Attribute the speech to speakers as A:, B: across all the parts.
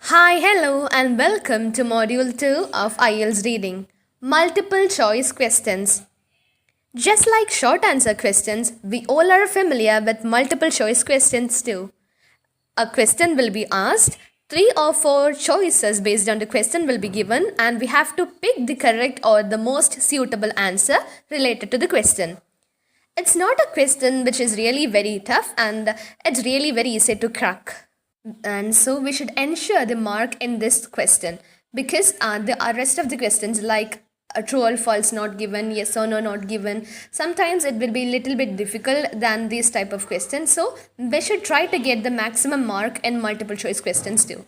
A: Hi, hello, and welcome to Module 2 of IELTS Reading Multiple Choice Questions. Just like short answer questions, we all are familiar with multiple choice questions too. A question will be asked, 3 or 4 choices based on the question will be given, and we have to pick the correct or the most suitable answer related to the question. It's not a question which is really very tough and it's really very easy to crack. And so we should ensure the mark in this question because the rest of the questions like true or false not given, yes or no not given, sometimes it will be a little bit difficult than these type of questions. So we should try to get the maximum mark in multiple choice questions too.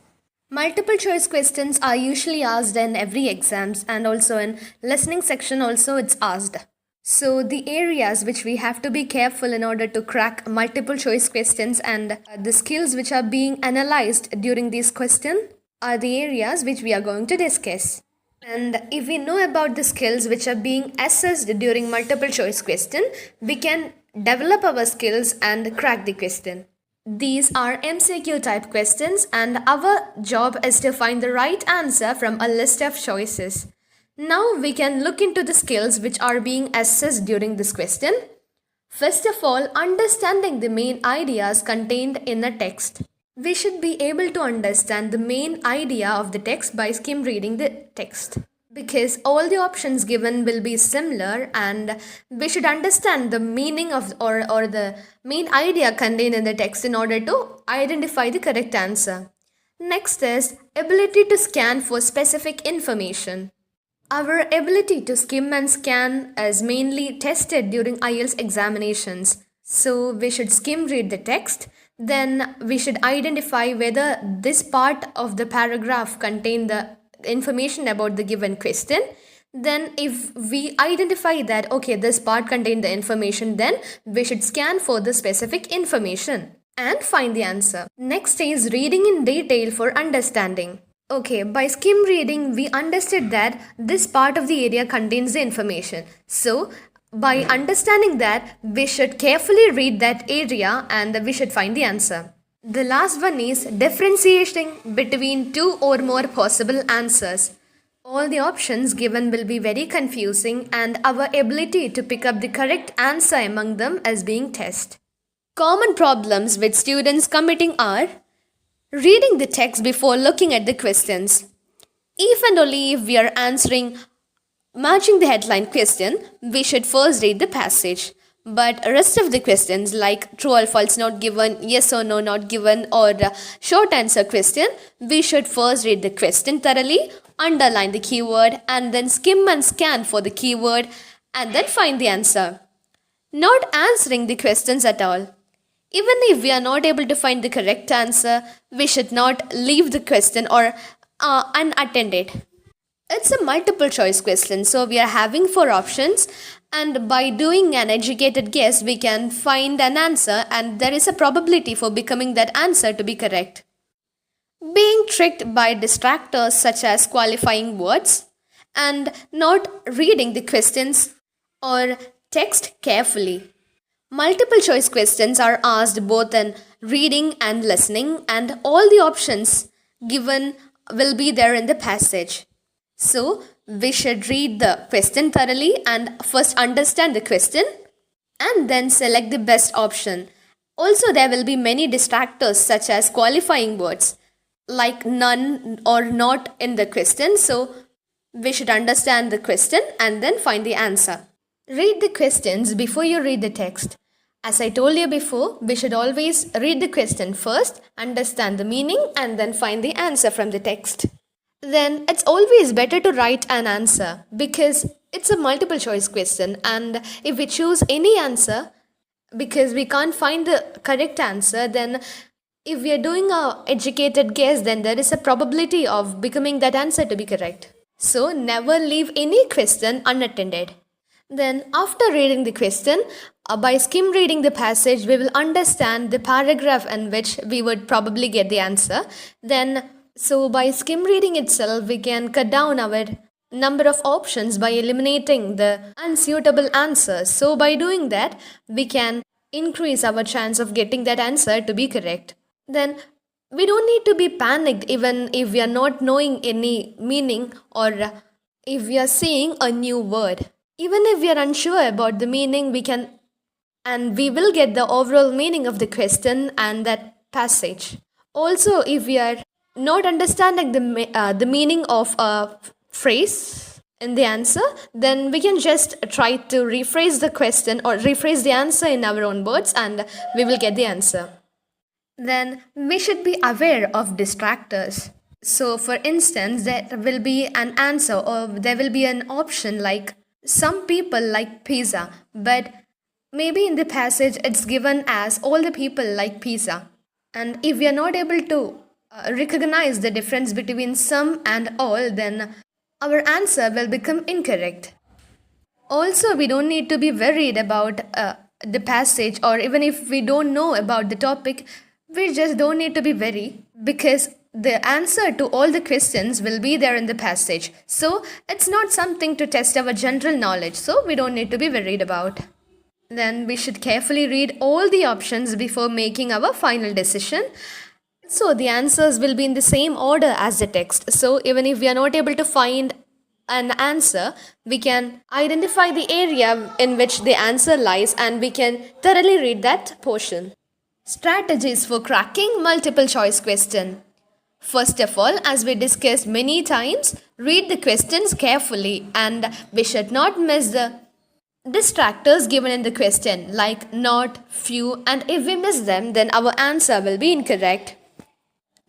A: Multiple choice questions are usually asked in every exams and also in listening section also it's asked. So the areas which we have to be careful in order to crack multiple choice questions and the skills which are being analyzed during these questions are the areas which we are going to discuss. And if we know about the skills which are being assessed during multiple choice question, we can develop our skills and crack the question. These are MCQ type questions and our job is to find the right answer from a list of choices. Now we can look into the skills which are being assessed during this question. First of all, understanding the main ideas contained in the text. We should be able to understand the main idea of the text by skim reading the text. Because all the options given will be similar and we should understand the meaning of or the main idea contained in the text in order to identify the correct answer. Next is ability to scan for specific information. Our ability to skim and scan is mainly tested during IELTS examinations. So we should skim read the text. Then we should identify whether this part of the paragraph contains the information about the given question. Then if we identify that okay this part contains the information, then we should scan for the specific information and find the answer. Next is reading in detail for understanding. Okay, by skim reading, we understood that this part of the area contains the information. So, by understanding that, we should carefully read that area and we should find the answer. The last one is differentiating between 2 or more possible answers. All the options given will be very confusing and our ability to pick up the correct answer among them is being tested. Common problems with students committing are reading the text before looking at the questions. If and only if we are answering matching the headline question, we should first read the passage. But rest of the questions like true or false not given, yes or no not given or short answer question, we should first read the question thoroughly, underline the keyword and then skim and scan for the keyword and then find the answer. Not answering the questions at all. Even if we are not able to find the correct answer, we should not leave the question or unattended. It's a multiple choice question, so we are having 4 options and by doing an educated guess, we can find an answer and there is a probability for becoming that answer to be correct. Being tricked by distractors such as qualifying words and not reading the questions or text carefully. Multiple choice questions are asked both in reading and listening and all the options given will be there in the passage. So, we should read the question thoroughly and first understand the question and then select the best option. Also, there will be many distractors such as qualifying words like none or not in the question. So, we should understand the question and then find the answer. Read the questions before you read the text. As I told you before, we should always read the question first, understand the meaning and then find the answer from the text. Then it's always better to write an answer because it's a multiple choice question and if we choose any answer because we can't find the correct answer, then if we are doing a educated guess, then there is a probability of becoming that answer to be correct. So never leave any question unattended. Then after reading the question, by skim reading the passage, we will understand the paragraph in which we would probably get the answer. Then, so by skim reading itself, we can cut down our number of options by eliminating the unsuitable answers. So by doing that, we can increase our chance of getting that answer to be correct. Then We don't need to be panicked even if we are not knowing any meaning or if we are seeing a new word. Even if we are unsure about the meaning, we can and we will get the overall meaning of the question and that passage. Also, if we are not understanding the meaning of a phrase in the answer, then we can just try to rephrase the question or rephrase the answer in our own words and we will get the answer. Then we should be aware of distractors. So, for instance, there will be an answer or there will be an option like some people like pizza, but maybe in the passage it's given as all the people like pizza. And if we are not able to recognize the difference between some and all, then our answer will become incorrect. Also, we don't need to be worried about the passage, or even if we don't know about the topic, we just don't need to be worried because the answer to all the questions will be there in the passage. So, it's not something to test our general knowledge, so we don't need to be worried about. Then we should carefully read all the options before making our final decision. So the answers will be in the same order as the text. So even if we are not able to find an answer, we can identify the area in which the answer lies and we can thoroughly read that portion. Strategies for cracking multiple choice question. First of all, as we discussed many times, read the questions carefully and we should not miss the distractors given in the question like not, few, and if we miss them, then our answer will be incorrect.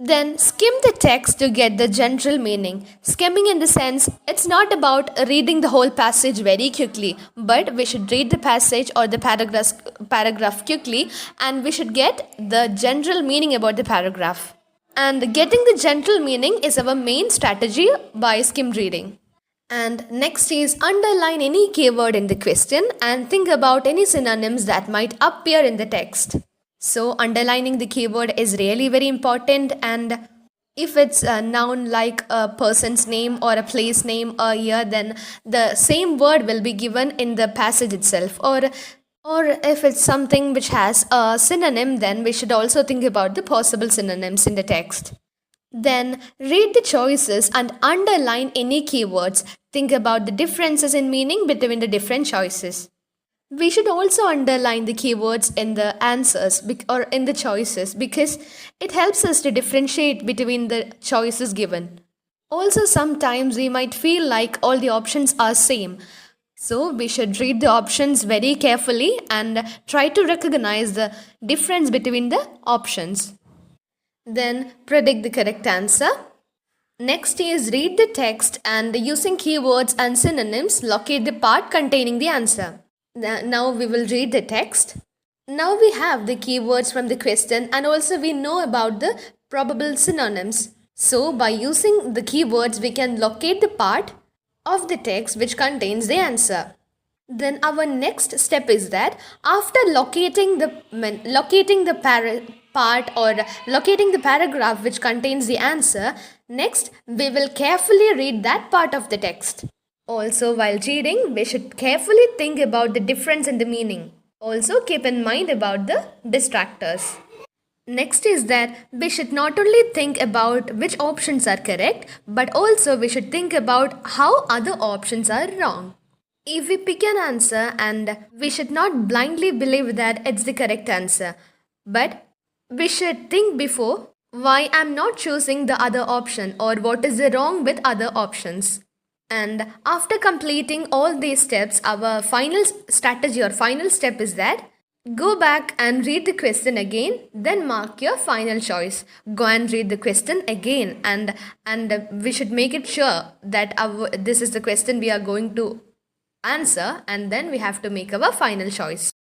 A: Then skim the text to get the general meaning. Skimming in the sense, it's not about reading the whole passage very quickly, but we should read the passage or the paragraph quickly and we should get the general meaning about the paragraph. And getting the general meaning is our main strategy by skim reading. And next is underline any keyword in the question and think about any synonyms that might appear in the text. So underlining the keyword is really very important, and if it's a noun like a person's name or a place name or year, then the same word will be given in the passage itself. Or if it's something which has a synonym, then we should also think about the possible synonyms in the text. Then read the choices and underline any keywords. Think about the differences in meaning between the different choices. We should also underline the keywords in the answers or in the choices because it helps us to differentiate between the choices given. Also, sometimes we might feel like all the options are same. So, we should read the options very carefully and try to recognize the difference between the options. Then predict the correct answer. Next is read the text and using keywords and synonyms locate the part containing the answer. Now we will read the text. Now we have the keywords from the question and also we know about the probable synonyms. So by using the keywords we can locate the part of the text which contains the answer. Then our next step is that after locating the part or locating the paragraph which contains the answer, next we will carefully read that part of the text. Also, while reading, we should carefully think about the difference in the meaning. Also, keep in mind about the distractors. Next is that we should not only think about which options are correct, but also we should think about how other options are wrong. If we pick an answer and we should not blindly believe that it's the correct answer, but we should think before why I'm not choosing the other option or what is the wrong with other options. And after completing all these steps, our final strategy or final step is that go back and read the question again, then mark your final choice. Go and read the question again and we should make it sure that this is the question we are going to answer and then we have to make our final choice.